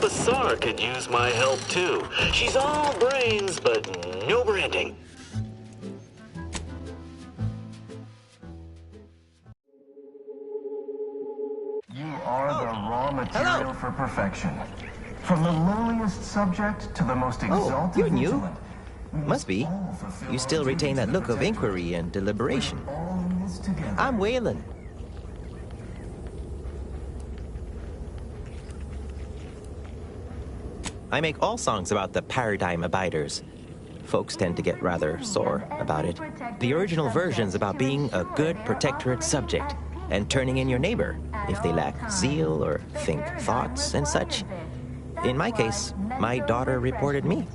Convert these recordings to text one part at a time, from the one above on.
Bassar could use my help too. She's all brains, but no branding. You are the raw material for perfection. From the lowliest subject to the most exalted you're new. vigilant. Must be. You still retain that look of inquiry and deliberation. I'm Waylon. I make all songs about the Paradigm Abiders. Folks tend to get rather sore about it. The original version's about being a good protectorate subject and turning in your neighbor if they lack zeal or think thoughts and such. In my case, my daughter reported me.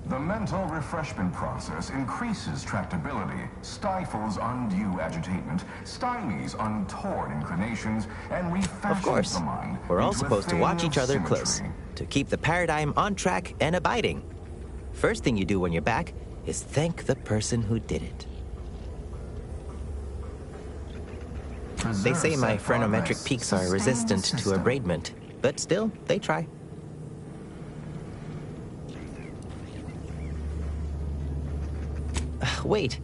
The mental refreshment process increases tractability, stifles undue agitation, stymies untoward inclinations, and refashions the mind. We're all into a supposed to thing watch of each other symmetry. close to keep the paradigm on track and abiding. First thing you do when you're back is thank the person who did it. They say my phrenometric peaks are resistant to abradement, but still, they try. Wait,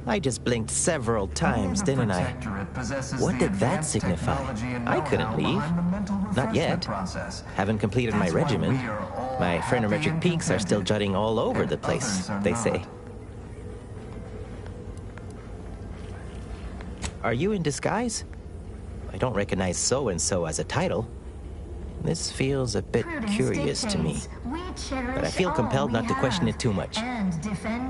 I just blinked several times, didn't I? What did that signify? I couldn't leave. Not yet. Haven't completed my regimen. My phrenometric peaks are still jutting all over the place, they say. Are you in disguise? I don't recognize so-and-so as a title. This feels a bit curious to me, but I feel compelled not to question it too much.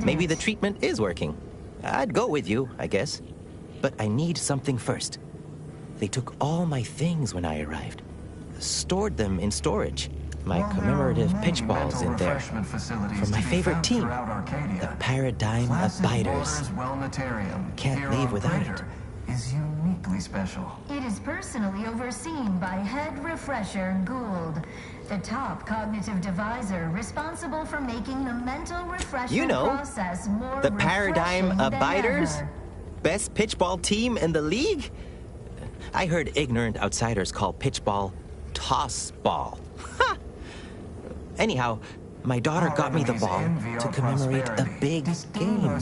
Maybe the treatment is working. I'd go with you, I guess. But I need something first. They took all my things when I arrived. Stored them in storage. My commemorative pitch balls in there. From my favorite team, the Paradigm Abiders. Can't leave without it. Is uniquely special. It is personally overseen by Head Refresher Gould, the top cognitive devisor responsible for making the mental refreshment process more the Paradigm refreshing than Abiders? ever. Best pitchball team in the league? I heard ignorant outsiders call pitchball toss ball. Ha! Anyhow, my daughter got me the ball to commemorate a big game.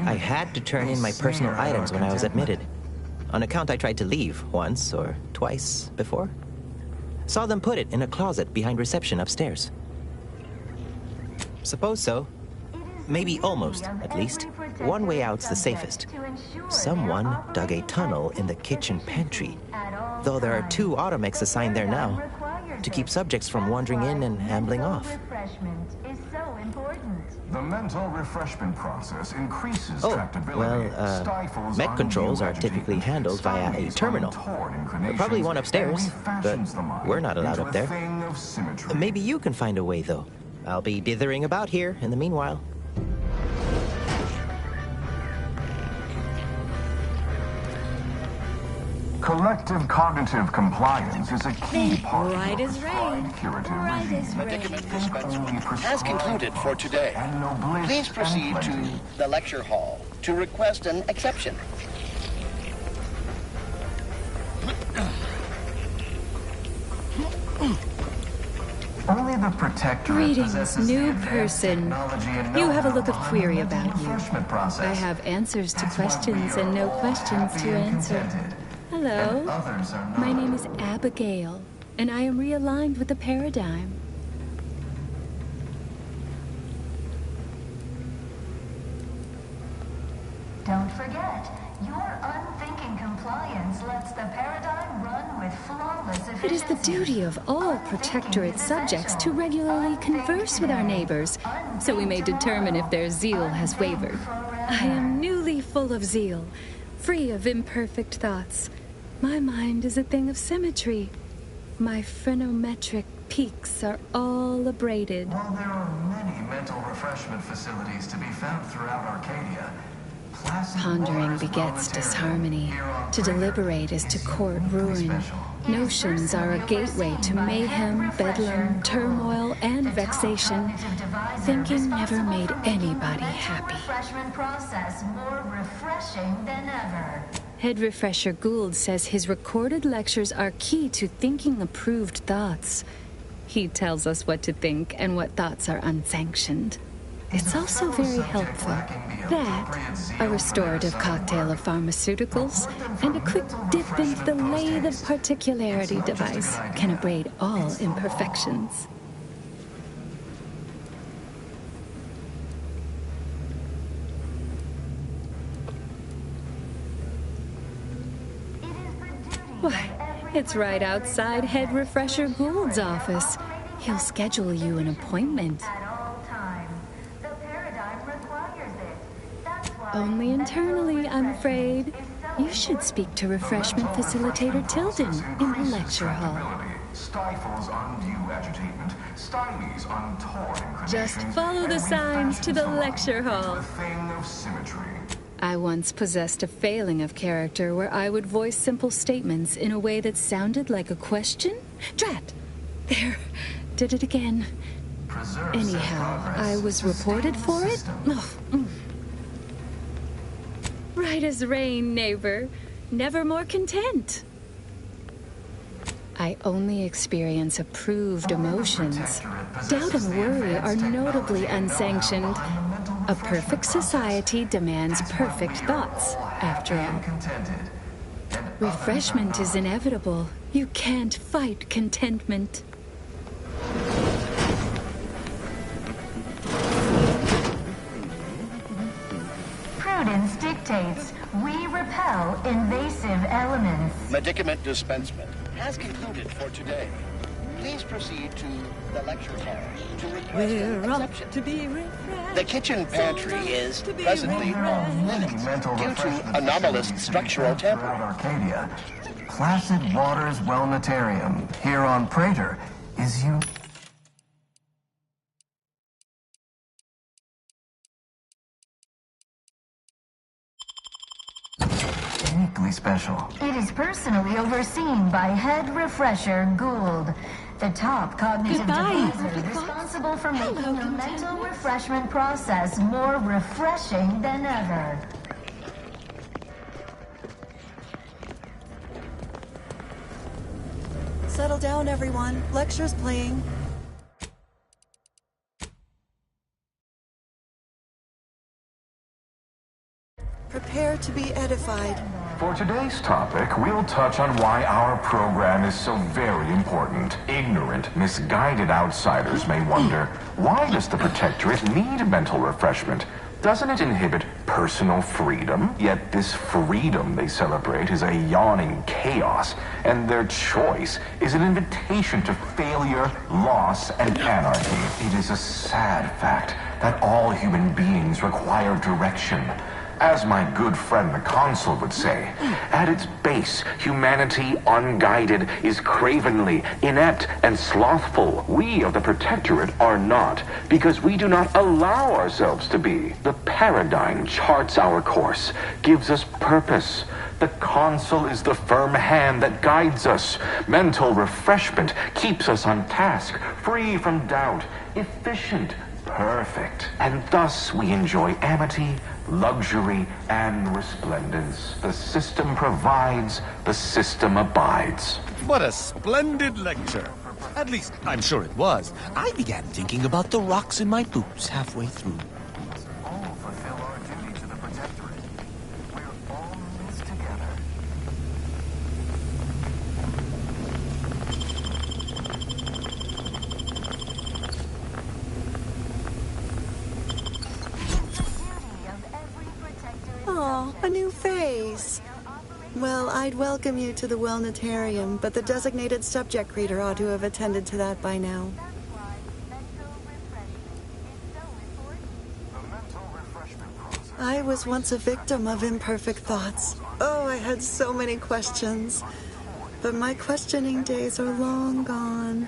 I had to turn in my personal items when I was admitted. On account I tried to leave once or twice before. Saw them put it in a closet behind reception upstairs. Suppose so. Maybe almost, at least. One way out's the safest. Someone dug a tunnel in the kitchen pantry, though there are 2 automechs assigned there now, to keep subjects from wandering in and ambling off. The mental refreshment process increases tractability, stifles mech controls are undue typically agitation, handled via a terminal. untoward inclinations, Probably one upstairs, and but refashions the mind we're not allowed into up a there. thing of symmetry. Maybe you can find a way, though. I'll be dithering about here in the meanwhile. Collective cognitive compliance is a key part Right of as the rain. prescribed curative Right regime. as rain. Predicament Perspective Only has prescribed concluded for today. and no bliss Please and proceed plenty. to the lecture hall to request an exception. Only the protector Greetings, possesses new the advanced person. technology and You have a know-how look of behind query the mental about you. refreshment process. I have answers to That's why we questions are and no all questions happy to and answer. contented, and Hello, others are not. my name is Abigail, and I am realigned with the paradigm. Don't forget, your unthinking compliance lets the paradigm run with flawless efficiency. It is the duty of all protectorate subjects to regularly converse with our neighbors, so we may determine if their zeal has wavered. I am newly full of zeal, free of imperfect thoughts. My mind is a thing of symmetry. My phrenometric peaks are all abraded. While there are many mental refreshment facilities to be found throughout Arcadia, Placid Pondering Wars begets Planetarium disharmony. here on To Praga deliberate is to is court uniquely ruin. special. Notions are a gateway to mayhem, bedlam, turmoil, and vexation. Thinking never made anybody happy. Refreshment process more refreshing than ever. Head Refresher Gould says his recorded lectures are key to thinking approved thoughts. He tells us what to think and what thoughts are unsanctioned. It's also very helpful. That, a restorative cocktail of pharmaceuticals, and a quick dip into the lathe of particularity device can abrade all imperfections. Why, it's right outside Head Refresher Gould's office. He'll schedule you an appointment. Only internally, I'm afraid. You should speak to Refreshment Facilitator Tilden in the lecture hall. Stifles undue agitation, stymies untoward inclination. Just follow the signs to the lecture hall. The thing of symmetry. I once possessed a failing of character where I would voice simple statements in a way that sounded like a question? Drat! There, did it again. Anyhow, I was reported for it? Right as rain, neighbor. Never more content. I only experience approved emotions. Doubt and worry are notably unsanctioned. A perfect society demands perfect thoughts, after all. Refreshment is inevitable. You can't fight contentment. Prudence dictates we repel invasive elements. Medicament dispensement has concluded for today. Please proceed to the lecture hall to request an exception. To be refreshed. The kitchen pantry is presently off limits due to anomalous structural tampering. Arcadia. Placid Waters Wellnetarium here on Prater is uniquely special. It is personally overseen by Head Refresher Gould, the top cognitive advisor responsible for making the mental refreshment process more refreshing than ever. Settle down, everyone. Lecture's playing. Prepare to be edified. For today's topic, we'll touch on why our program is so very important. Ignorant, misguided outsiders may wonder, why does the Protectorate need mental refreshment? Doesn't it inhibit personal freedom? Yet this freedom they celebrate is a yawning chaos, and their choice is an invitation to failure, loss, and anarchy. It is a sad fact that all human beings require direction. As my good friend the Consul would say, at its base, humanity unguided is cravenly, inept, and slothful. We of the Protectorate are not, because we do not allow ourselves to be. The paradigm charts our course, gives us purpose. The Consul is the firm hand that guides us. Mental refreshment keeps us on task, free from doubt, efficient, perfect. And thus we enjoy amity, luxury, and resplendence. The system provides, the system abides. What a splendid lecture. At least, I'm sure it was. I began thinking about the rocks in my boots halfway through. All fulfill our duty to the Protectorate. We're all in this together. Aw, a new face. Well, I'd welcome you to the Wellnetarium, but the designated subject reader ought to have attended to that by now. I was once a victim of imperfect thoughts. Oh, I had so many questions. But my questioning days are long gone.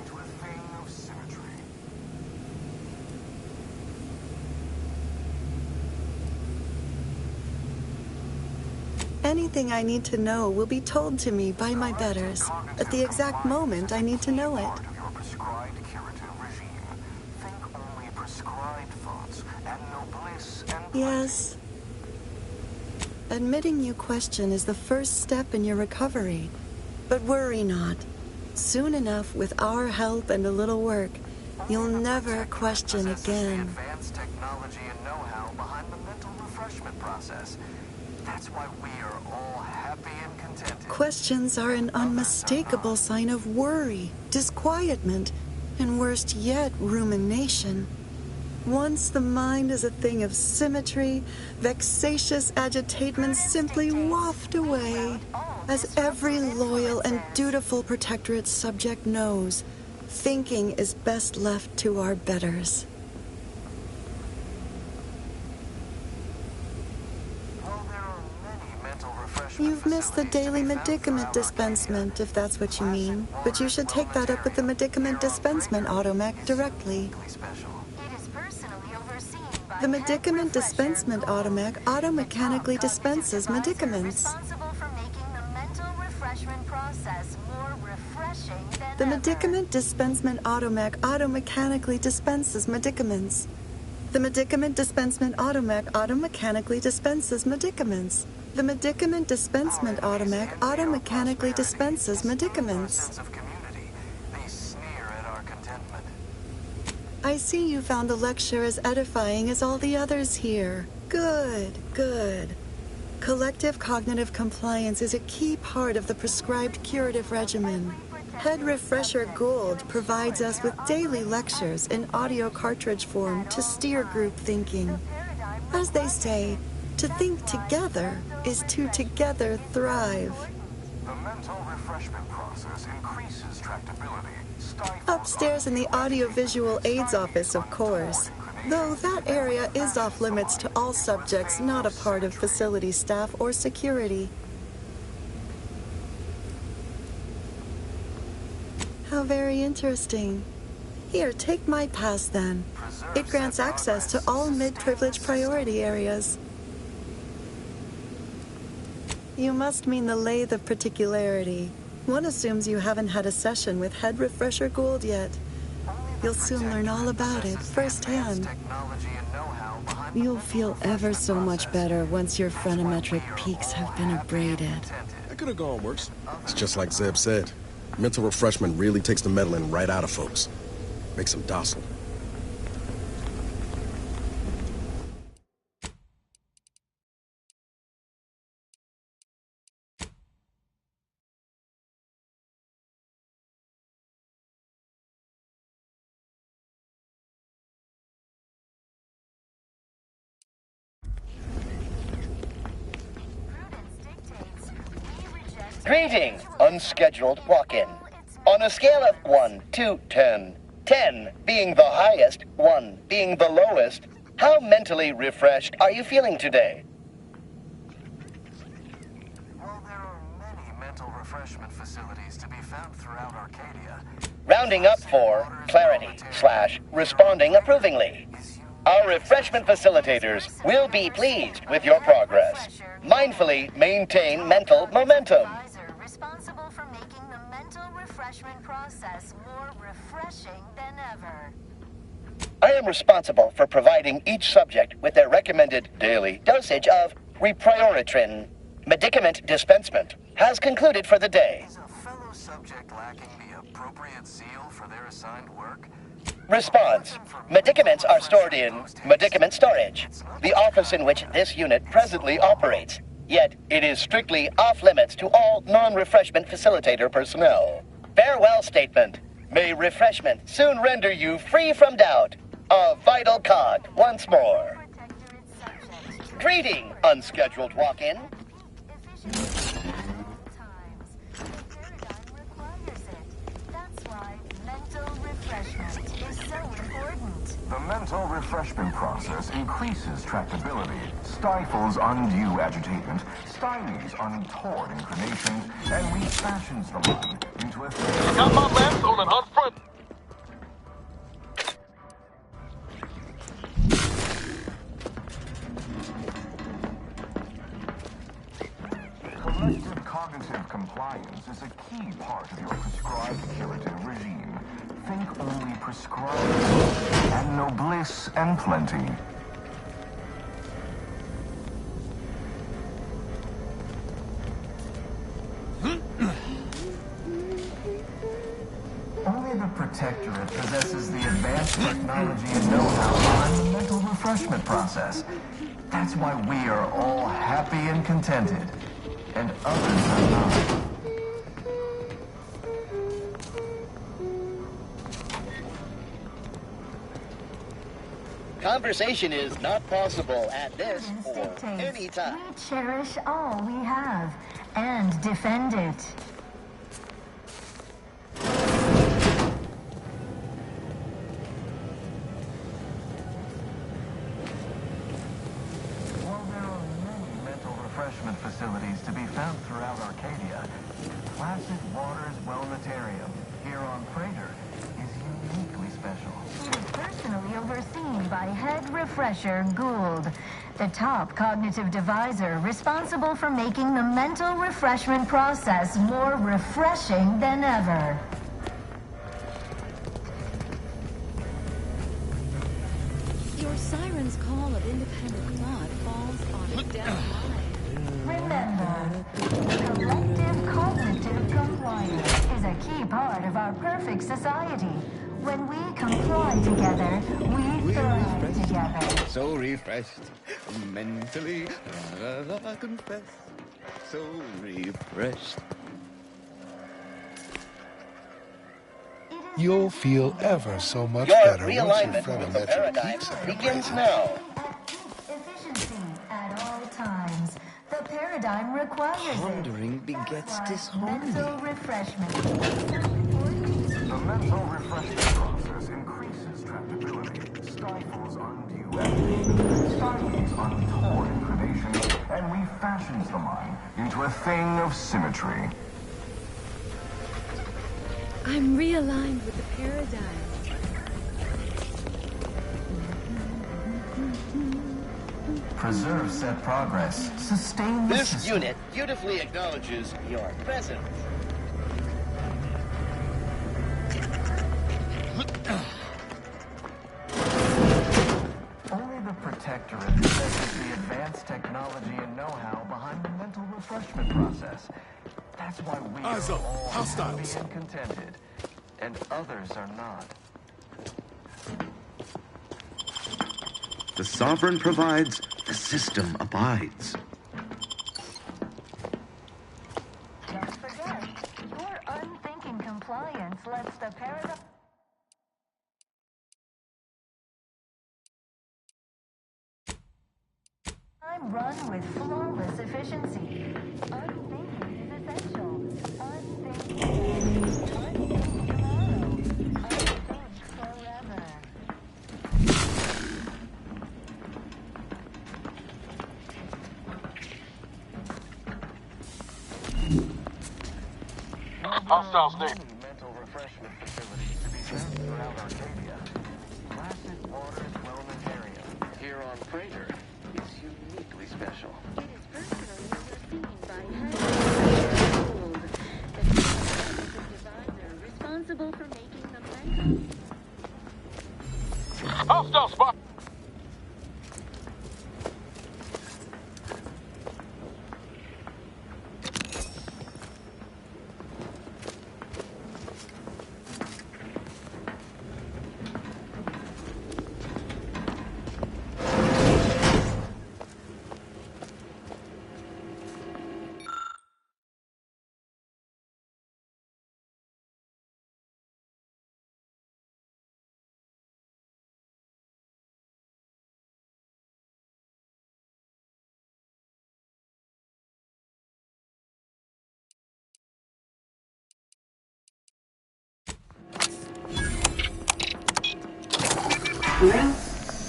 Anything I need to know will be told to me by my betters. At the exact moment I need to know it. Yes. Admitting you question is the first step in your recovery. But worry not. Soon enough, with our help and a little work, you'll never question again. Advanced technology and know-how behind the mental refreshment process. That's why we are all happy and contented. Questions are an unmistakable sign of worry, disquietment, and worst yet, rumination. Once the mind is a thing of symmetry, vexatious agitatements simply waft away. As every loyal and dutiful Protectorate subject knows, thinking is best left to our betters. You've missed the daily medicament dispensement, if that's what you mean. But you should take that up with the medicament dispensement automech directly. The medicament dispensement automech auto-mechanically dispenses medicaments. The medicament dispensement automech auto-mechanically dispenses medicaments. The medicament dispensement automech auto-mechanically dispenses medicaments. The medicament dispensement automech auto-mechanically dispenses medicaments. I see you found the lecture as edifying as all the others here. Good, good. Collective cognitive compliance is a key part of the prescribed curative regimen. Head Refresher Gould provides us with daily lectures in audio cartridge form to steer group thinking. As they say, to think together is to together thrive. The mental refreshment process increases tractability. Upstairs in the audiovisual aids office, of course. Though that area is off limits to all subjects not a part of facility staff or security. How very interesting. Here, take my pass then. It grants access to all mid-privilege priority areas. You must mean the lathe of particularity. One assumes you haven't had a session with Head Refresher Gould yet. You'll soon learn all about it firsthand. You'll feel ever so much better once your phrenometric peaks have been abraded. That could have gone worse. It's just like Zeb said. Mental refreshment really takes the meddling right out of folks. Makes them docile. Greeting, unscheduled walk-in. On a scale of 1 to 10, 10 being the highest, 1 being the lowest, how mentally refreshed are you feeling today? Well, there are many mental refreshment facilities to be found throughout Arcadia. Rounding up for clarity/responding approvingly. Our refreshment facilitators will be pleased with your progress. Mindfully maintain mental momentum. Responsible for making the mental refreshment process more refreshing than ever. I am responsible for providing each subject with their recommended daily dosage of Reprioritrin. Medicament dispensement has concluded for the day. Is a fellow subject lacking the appropriate zeal for their assigned work? Response. Medicaments are stored in medicament storage, the office in which this unit presently operates. Yet, it is strictly off-limits to all non-refreshment facilitator personnel. Farewell statement. May refreshment soon render you free from doubt. A vital cog once more. Greeting, unscheduled walk-in. The mental refreshment process increases tractability, stifles undue agitation, stymies untoward inclinations, and refashions the mind into a... Got my last on an hot front. Collective cognitive compliance is a key part of your prescribed curative regime. Think only prescribed, and no bliss and plenty. Protectorate possesses the advanced technology and know-how behind the mental refreshment process. That's why we are all happy and contented, and others are not. Conversation is not possible at this or any time. We cherish all we have and defend it. While there are many mental refreshment facilities to be found throughout Arcadia, Placid Waters Wellnetarium here on Praetor is uniquely special. It is personally overseen by Head Refresher Gould, the top cognitive devisor responsible for making the mental refreshment process more refreshing than ever. Your siren's call of independent thought falls on a dead line. Remember, collective cognitive compliance is a key part of our perfect society. When we comply together, we thrive together. So refreshed, mentally, I confess, so refreshed. You'll feel ever so much Your better once your realignment fellow with the met your paradigm pizza. begins now. Efficiency at all times. The paradigm requires Pondering begets disharmony. mental refreshment. The mental refreshment process increases tractability, stifles undue agitation, stymies untoward inclination, and refashions the mind into a thing of symmetry. I'm realigned with the paradigm. Preserve set progress. Sustain the This system. unit beautifully acknowledges your presence. Only the Protectorate possesses the advanced technology and know-how behind the mental refreshment process. That's why we Eyes are up. all Hostiles. happy and contented, and others are not. The sovereign provides, the system abides. Don't forget, your unthinking compliance lets the paradigm run with flawless efficiency. Unthinking is essential. Unthinking today. Unthinking tomorrow. Unthink forever. Hostiles near. Mental refreshment facilities to be found throughout Arcadia. Placid Waters Wellnetarium here on Praetor is uniquely special. It is personally overseen by Head Gould, the cognitive divisor responsible for making the mental. Hostile spot.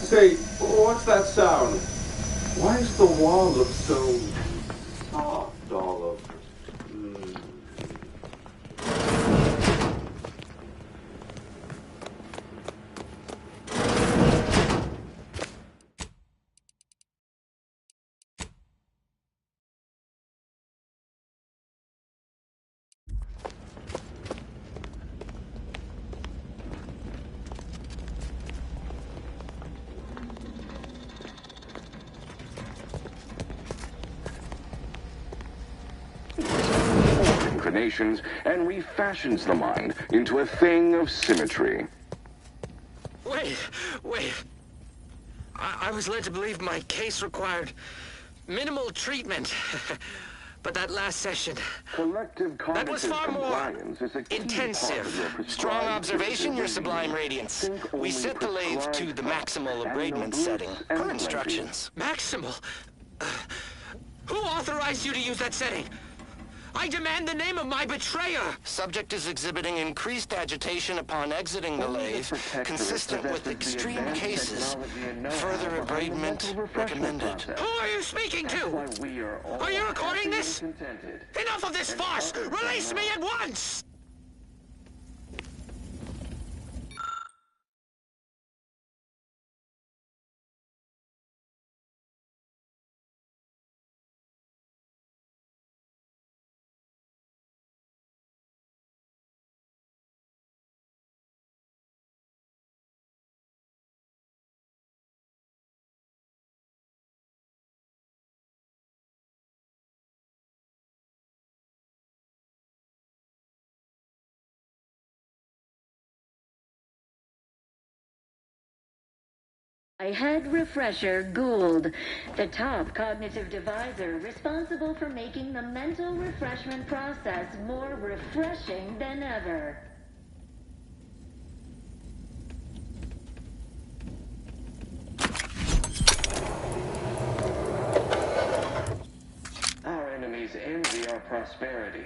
Say, what's that sound? Why does the wall look so soft all over? inclinations and refashions the mind into a thing of symmetry. Wait. I was led to believe my case required minimal treatment. But that last session, that was far more intensive. Strong observation, Your Sublime Radiance. We set the lathe to the maximal abradement setting, per instructions. Maximal? Who authorized you to use that setting? I demand the name of my betrayer! Subject is exhibiting increased agitation upon exiting the lathe, consistent with extreme cases. Further abradement recommended. Who are you speaking to? Are you recording this? Enough of this farce! Release me at once! A head refresher, Gould, the top cognitive divisor responsible for making the mental refreshment process more refreshing than ever. Our enemies envy our prosperity.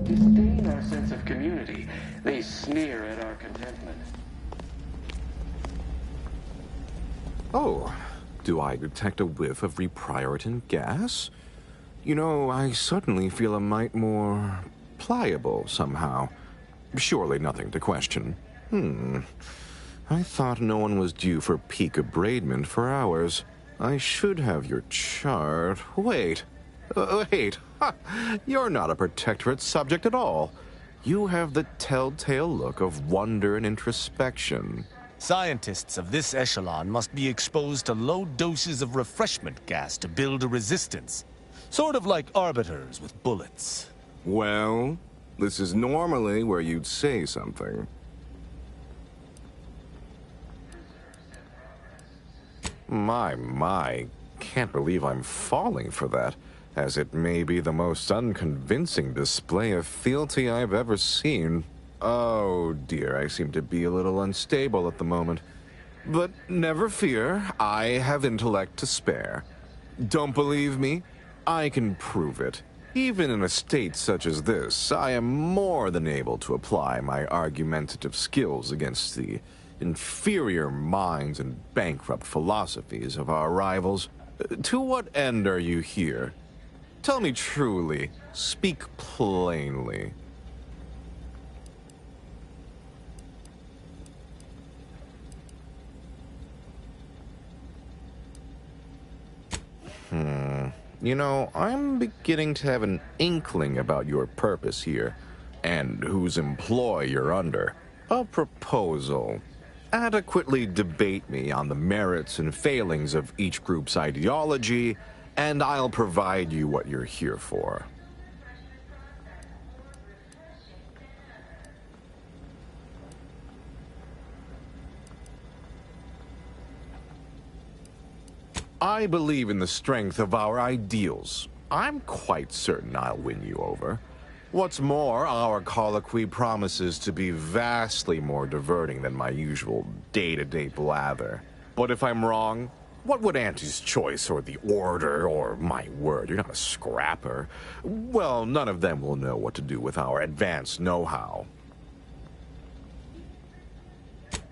Disdain our sense of community. They sneer at our contentment. Oh, do I detect a whiff of reprioritin gas? You know, I suddenly feel a mite more pliable somehow. Surely nothing to question. I thought no one was due for peak abradement for hours. I should have your chart. Wait. Ha! You're not a protectorate subject at all. You have the telltale look of wonder and introspection. Scientists of this echelon must be exposed to low doses of refreshment gas to build a resistance. Sort of like arbiters with bullets. Well, this is normally where you'd say something. My, can't believe I'm falling for that, as it may be the most unconvincing display of fealty I've ever seen. Oh dear, I seem to be a little unstable at the moment. But never fear, I have intellect to spare. Don't believe me? I can prove it. Even in a state such as this, I am more than able to apply my argumentative skills against the inferior minds and bankrupt philosophies of our rivals. To what end are you here? Tell me truly. Speak plainly. You know, I'm beginning to have an inkling about your purpose here, and whose employ you're under. A proposal. Adequately debate me on the merits and failings of each group's ideology, and I'll provide you what you're here for. I believe in the strength of our ideals. I'm quite certain I'll win you over. What's more, our colloquy promises to be vastly more diverting than my usual day-to-day blather. But if I'm wrong, what would Auntie's choice, or the Order, or my word, you're not a scrapper? Well, none of them will know what to do with our advanced know-how.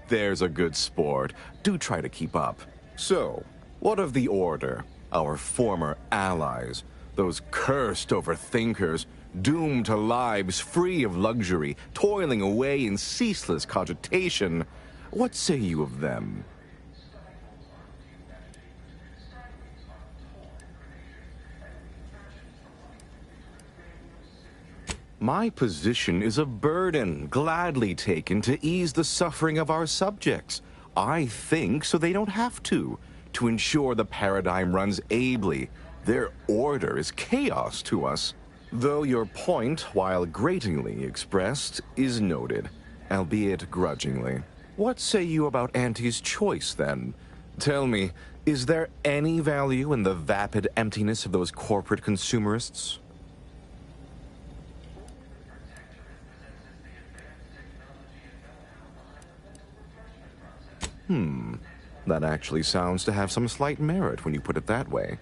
There's a good sport. Do try to keep up. So, what of the Order, our former allies, those cursed overthinkers, doomed to lives free of luxury, toiling away in ceaseless cogitation? What say you of them? My position is a burden gladly taken to ease the suffering of our subjects. I think so they don't have to ensure the paradigm runs ably. Their order is chaos to us. Though your point, while gratingly expressed, is noted, albeit grudgingly. What say you about Auntie's choice, then? Tell me, is there any value in the vapid emptiness of those corporate consumerists? That actually sounds to have some slight merit when you put it that way.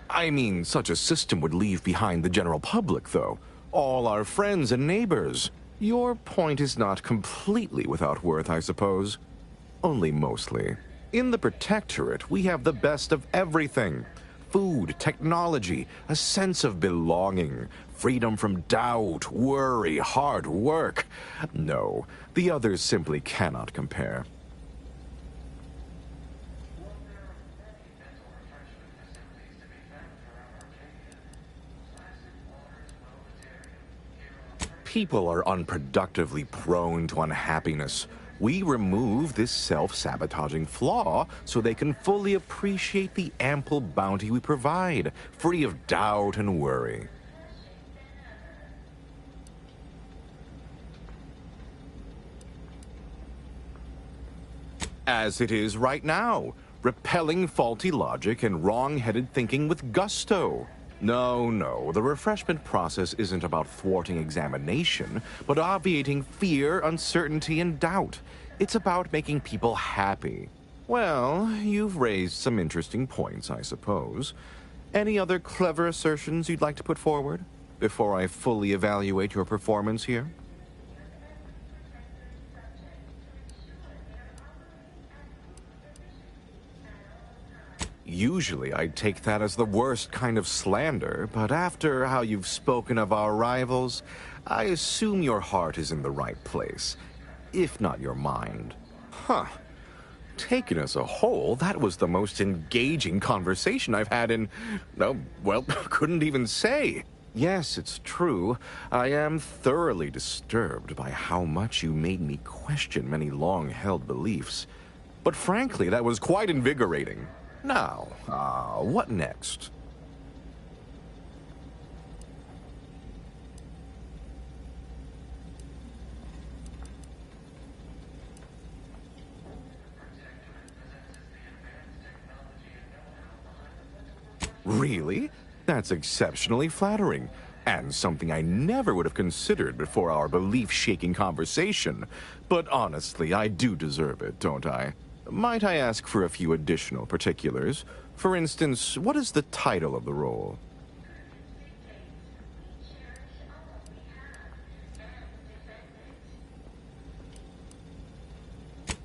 I mean, such a system would leave behind the general public, though. All our friends and neighbors. Your point is not completely without worth, I suppose. Only mostly. In the Protectorate, we have the best of everything. Food, technology, a sense of belonging, freedom from doubt, worry, hard work. No, the others simply cannot compare. People are unproductively prone to unhappiness. We remove this self-sabotaging flaw so they can fully appreciate the ample bounty we provide, free of doubt and worry. As it is right now, repelling faulty logic and wrong-headed thinking with gusto. No, the refreshment process isn't about thwarting examination, but obviating fear, uncertainty, and doubt. It's about making people happy. Well, you've raised some interesting points, I suppose. Any other clever assertions you'd like to put forward before I fully evaluate your performance here? Usually I'd take that as the worst kind of slander, but after how you've spoken of our rivals, I assume your heart is in the right place, if not your mind. Taken as a whole, that was the most engaging conversation I've had in, well, couldn't even say. Yes, it's true. I am thoroughly disturbed by how much you made me question many long-held beliefs. But frankly, that was quite invigorating. Now, what next? Really? That's exceptionally flattering, and something I never would have considered before our belief-shaking conversation. But honestly, I do deserve it, don't I? Might I ask for a few additional particulars? For instance, what is the title of the role?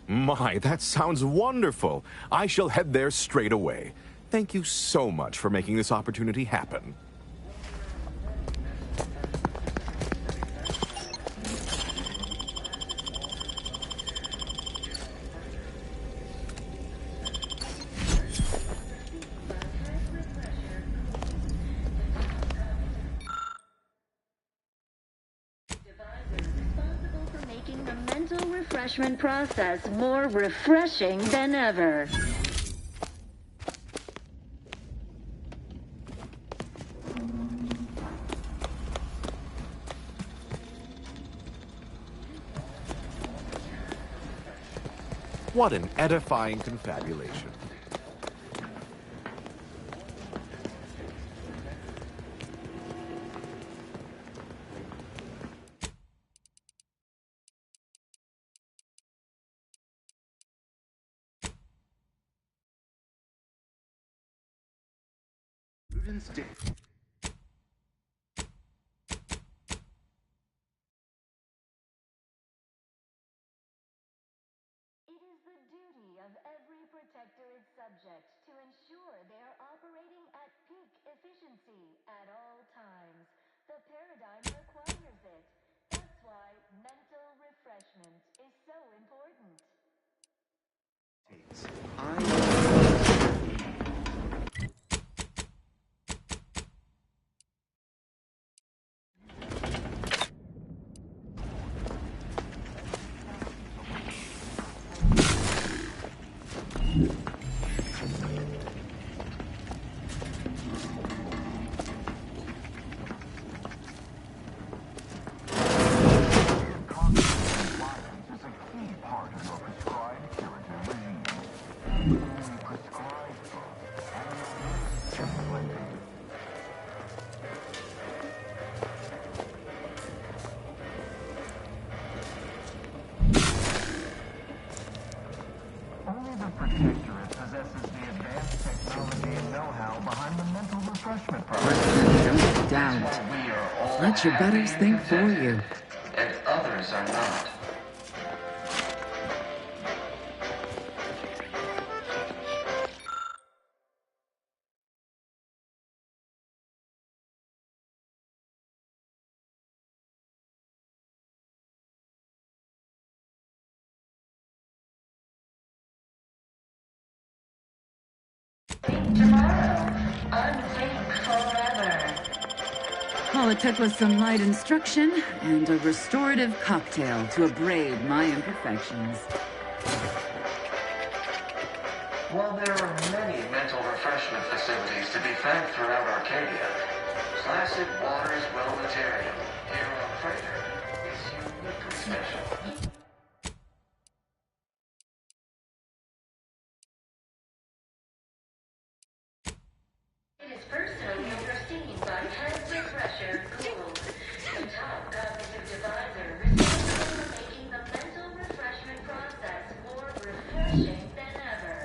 My, that sounds wonderful. I shall head there straight away. Thank you so much for making this opportunity happen. Refreshment process more refreshing than ever. What an edifying confabulation. Prudence Day. Protectorate subject to ensure they are operating at peak efficiency at all times. The paradigm requires it. That's why mental refreshment is so important. Only the Protectorate possesses the advanced technology and know-how behind the mental refreshment process. Don't doubt. Let your betters think for you. And others are not. All it took was some light instruction and a restorative cocktail to abrade my imperfections. While there are many mental refreshment facilities to be found throughout Arcadia, Placid Waters Wellnatarium here on Freighter is uniquely special. It is personally overseen by Head Refresher Gould, the top cognitive divisor responsible for making the mental refreshment process more refreshing than ever.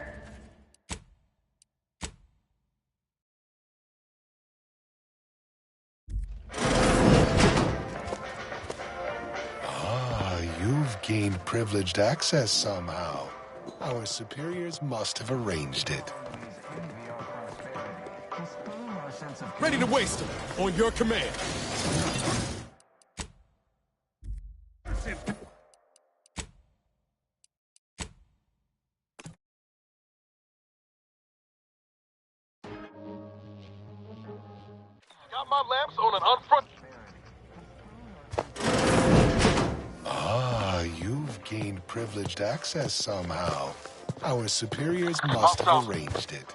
Ah, you've gained privileged access somehow. Our superiors must have arranged it. Ready to waste them. On your command. Got my lamps on an unfront. Ah, you've gained privileged access somehow. Our superiors must have arranged it.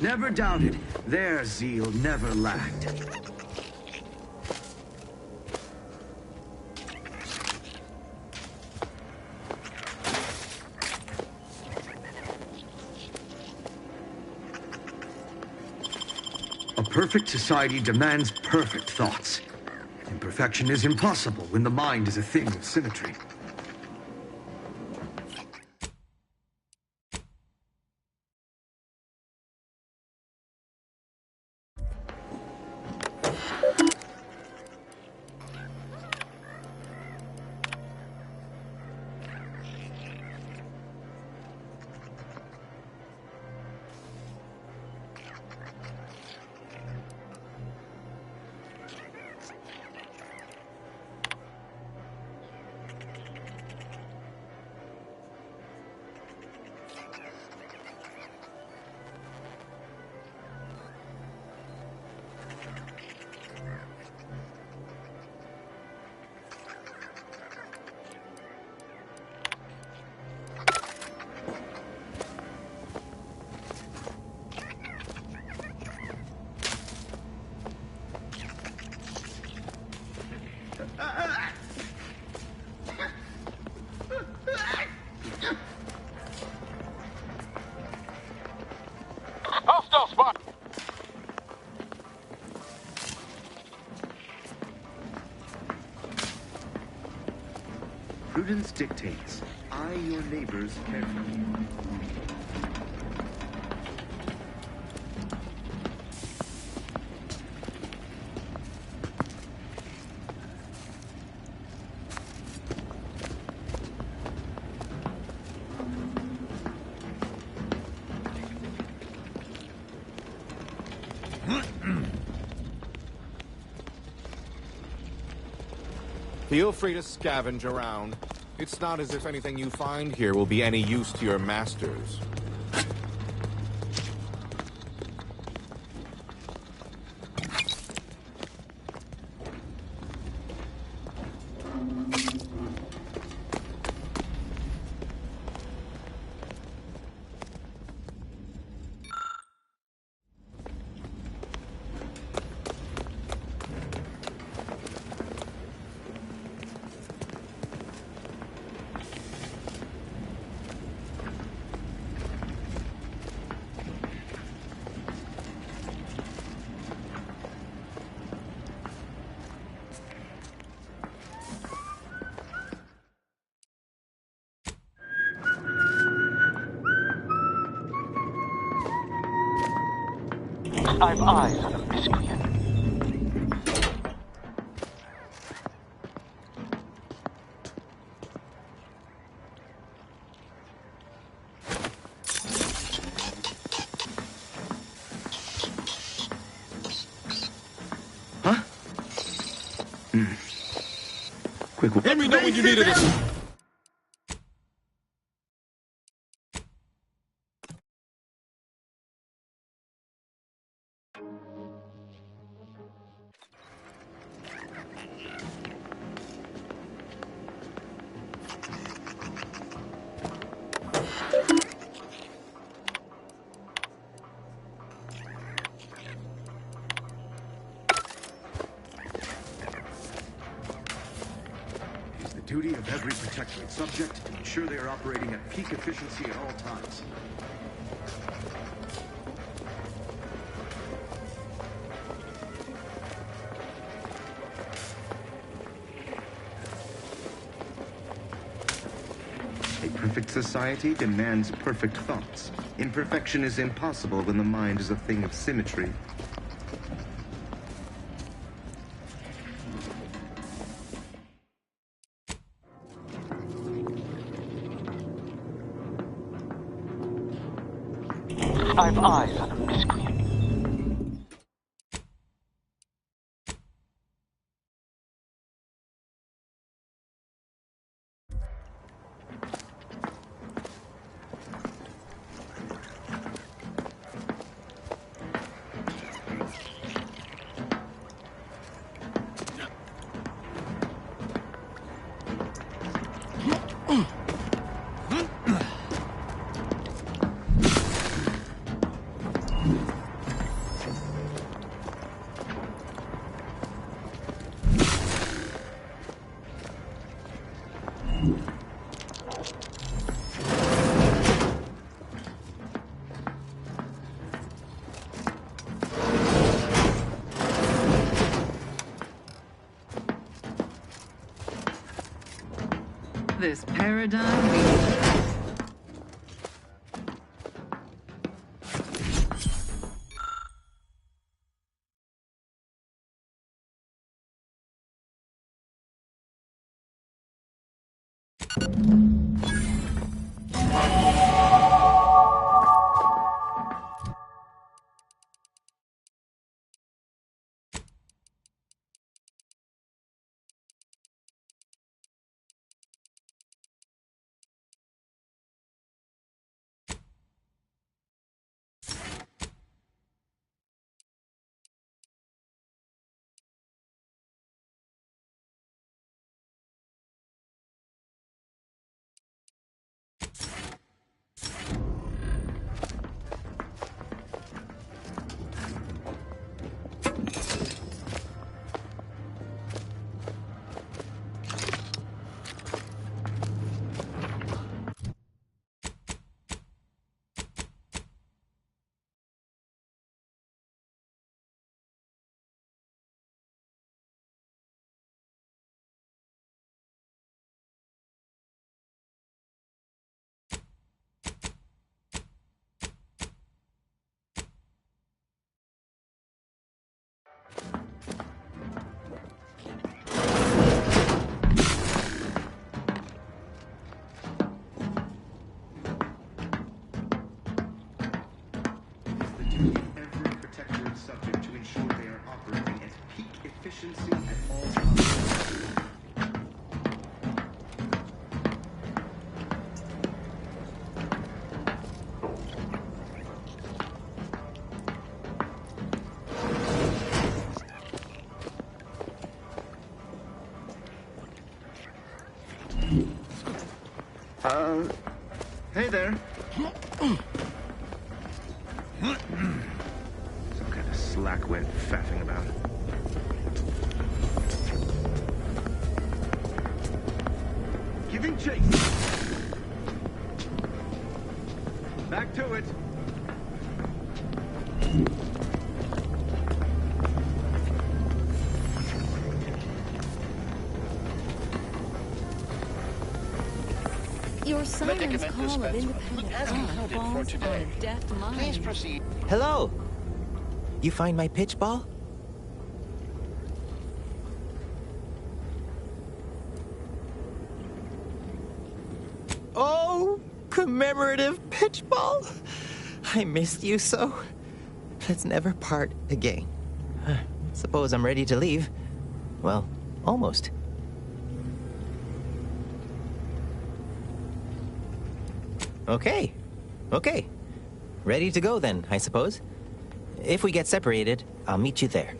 Never doubted. Their zeal never lacked. A perfect society demands perfect thoughts. Imperfection is impossible when the mind is a thing of symmetry. Prudence dictates, eye your neighbors carefully. Feel free to scavenge around. It's not as if anything you find here will be any use to your masters. I've eyes on a miscreant. Huh? Quick. Let me know when you needed us. Duty of every protectorate subject to ensure they are operating at peak efficiency at all times. A perfect society demands perfect thoughts. Imperfection is impossible when the mind is a thing of symmetry. I've eyes on a miscreant. This paradigm efficiency at all costs. Hey there. Some kind of slackwit faffing about. Giving chase. Back to it. Your siren's call of independent thought falls on a deaf mind. Please proceed. Hello! You find my pitch ball? Oh, commemorative pitch ball! I missed you so. Let's never part again. Suppose I'm ready to leave. Well, almost. Okay. Ready to go then, I suppose. If we get separated, I'll meet you there.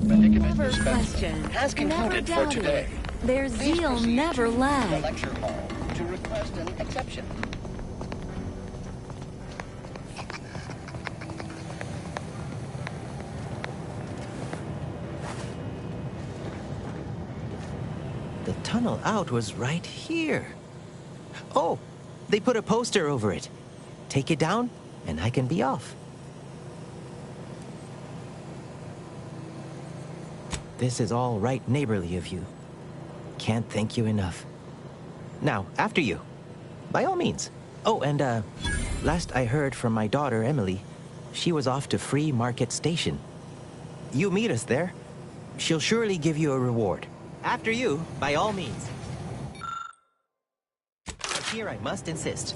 Never question. Has concluded for today. Their zeal never to the lags. lecture hall to request an exception. The tunnel out was right here. Oh, they put a poster over it. Take it down, and I can be off. This is all right neighborly of you. Can't thank you enough. Now, after you. By all means. Oh, and, last I heard from my daughter, Emily, she was off to Free Market Station. You meet us there. She'll surely give you a reward. After you, by all means. But here I must insist.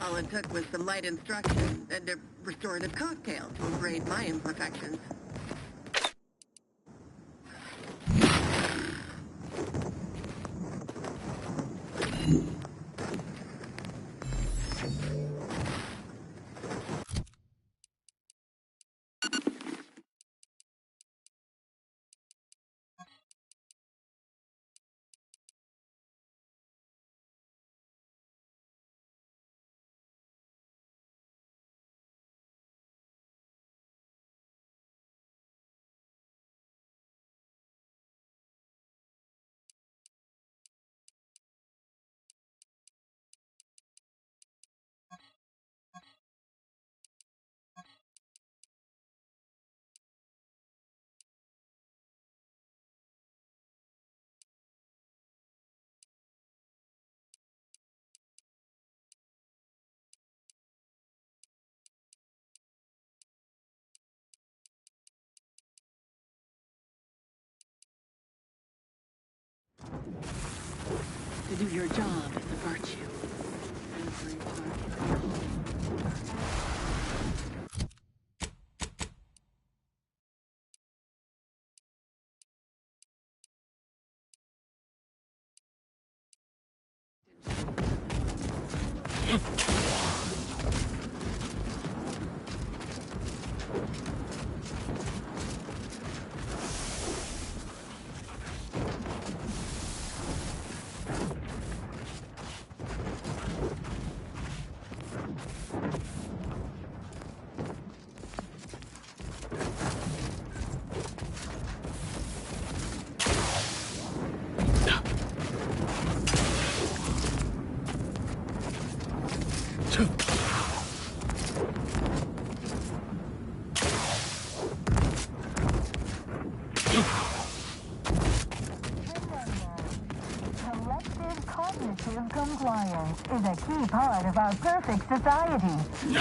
All it took was some light instruction and a restorative cocktail to abrade my imperfections. To do your job is a virtue. Compliance is a key part of our perfect society.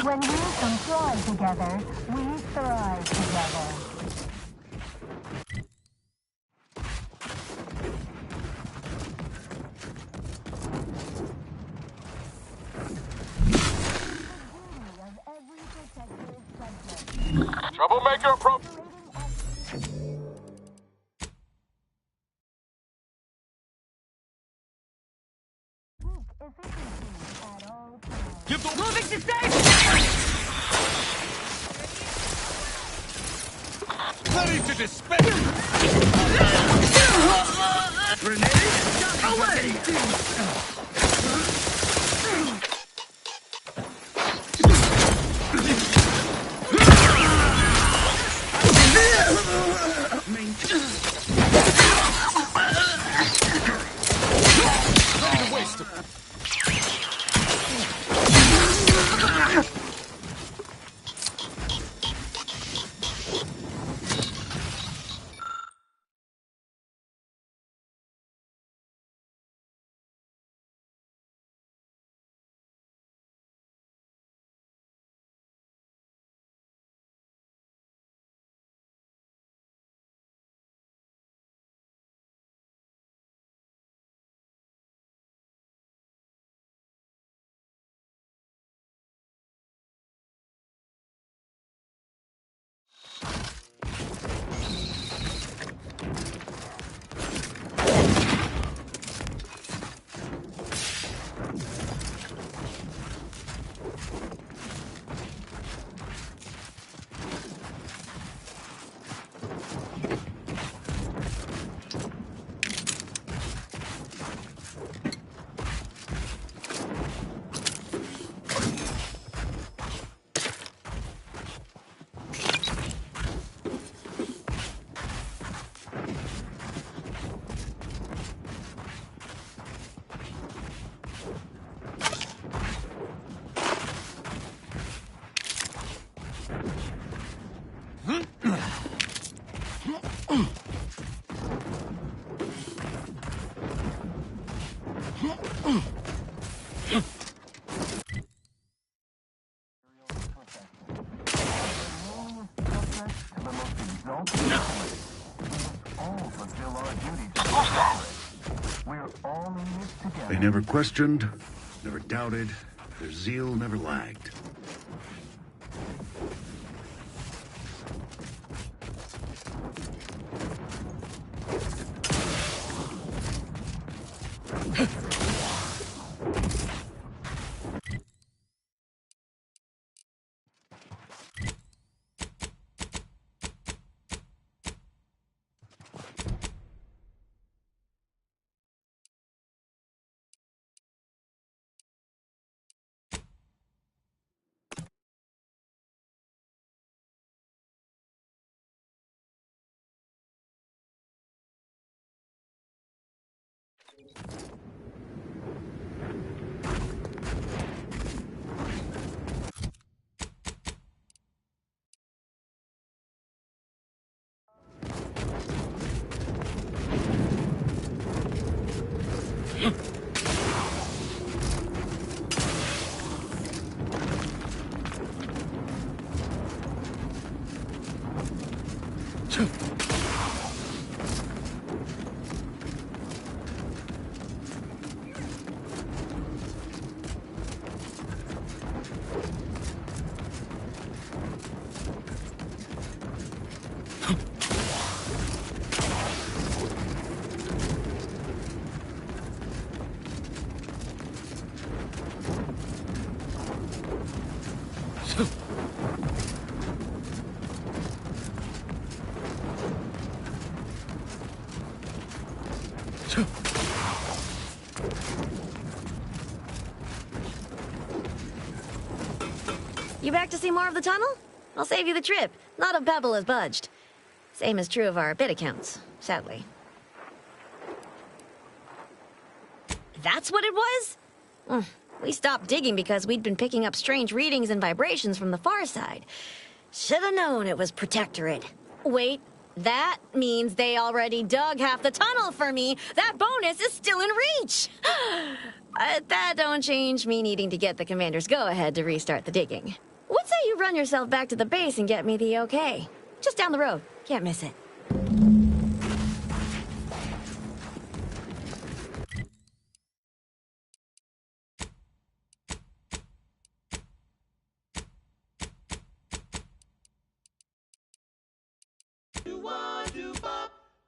When we comply together, we thrive together. Troublemaker approach. Moving to safe! Ready to dispense! Grenade! Away! fulfill our duty to the We're all in this together. They never questioned, never doubted. Their zeal never lagged. You back to see more of the tunnel? I'll save you the trip. Not a pebble has budged. Same is true of our bit accounts, sadly. That's what it was? We stopped digging because we'd been picking up strange readings and vibrations from the far side. Should've known it was Protectorate. Wait, that means they already dug half the tunnel for me. That bonus is still in reach. That don't change me needing to get the commander's go-ahead to restart the digging. What say you run yourself back to the base and get me the okay? Just down the road. Can't miss it.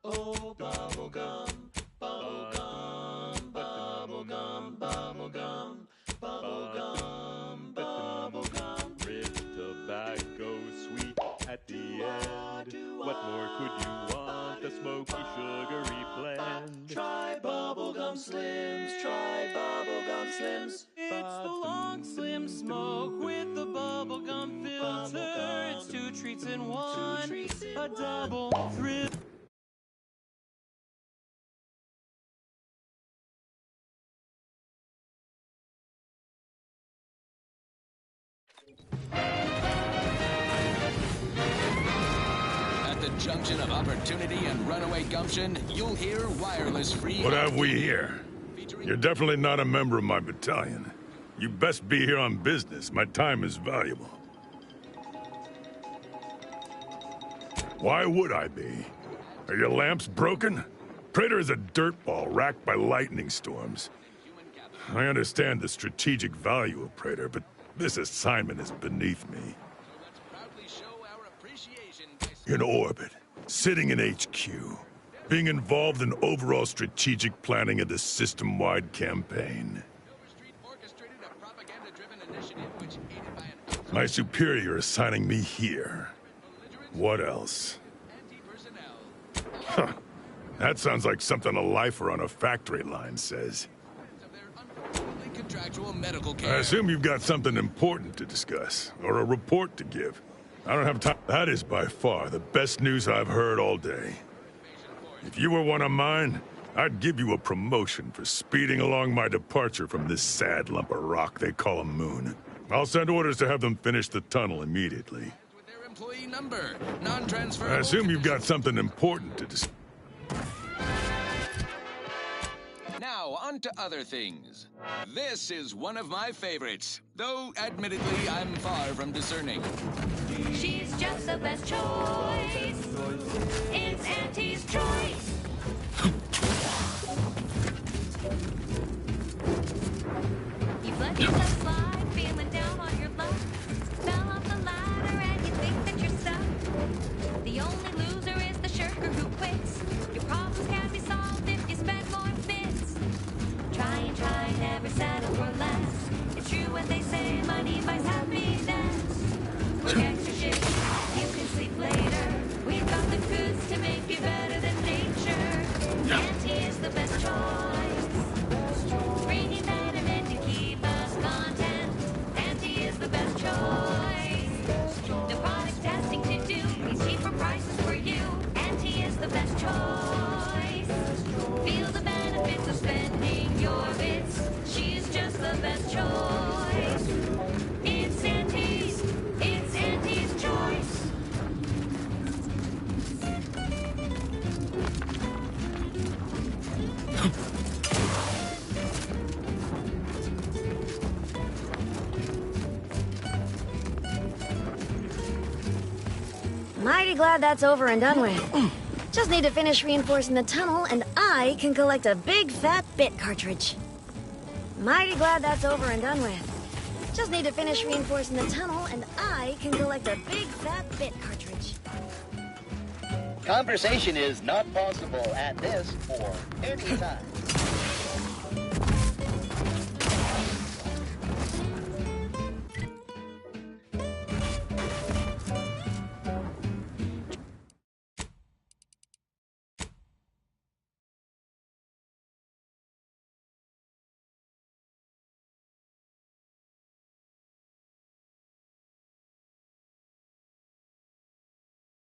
Oh, bubblegum, bubblegum, bubblegum, bubblegum, bubblegum, bubblegum. Rich tobacco, sweet at the end. What more could you want? A smoky, sugary blend. Try bubblegum slims, try bubblegum slims. It's the long slim smoke with the bubblegum filter. It's 2 treats in 1, a double thrill. At the junction of opportunity and runaway gumption, you'll hear wireless free. What have we here? You're definitely not a member of my battalion. You best be here on business. My time is valuable. Why would I be? Are your lamps broken? Praetor is a dirtball racked by lightning storms. I understand the strategic value of Praetor, but this assignment is beneath me. In orbit, sitting in HQ, being involved in overall strategic planning of the system-wide campaign. My superior assigning me here. What else? Huh. That sounds like something a lifer on a factory line says. Contractual medical care. I assume you've got something important to discuss, or a report to give. I don't have time. That is by far the best news I've heard all day. If you were one of mine, I'd give you a promotion for speeding along my departure from this sad lump of rock they call a moon. I'll send orders to have them finish the tunnel immediately. Their employee number, non-transferable. I assume you've got something important to discuss. Now, on to other things. This is one of my favorites, though admittedly I'm far from discerning. She's just the best choice. It's Auntie's choice. Mighty glad that's over and done with. Just need to finish reinforcing the tunnel, and I can collect a big fat bit cartridge. Mighty glad that's over and done with. Just need to finish reinforcing the tunnel, and I can collect a big fat bit cartridge. Conversation is not possible at this or any time.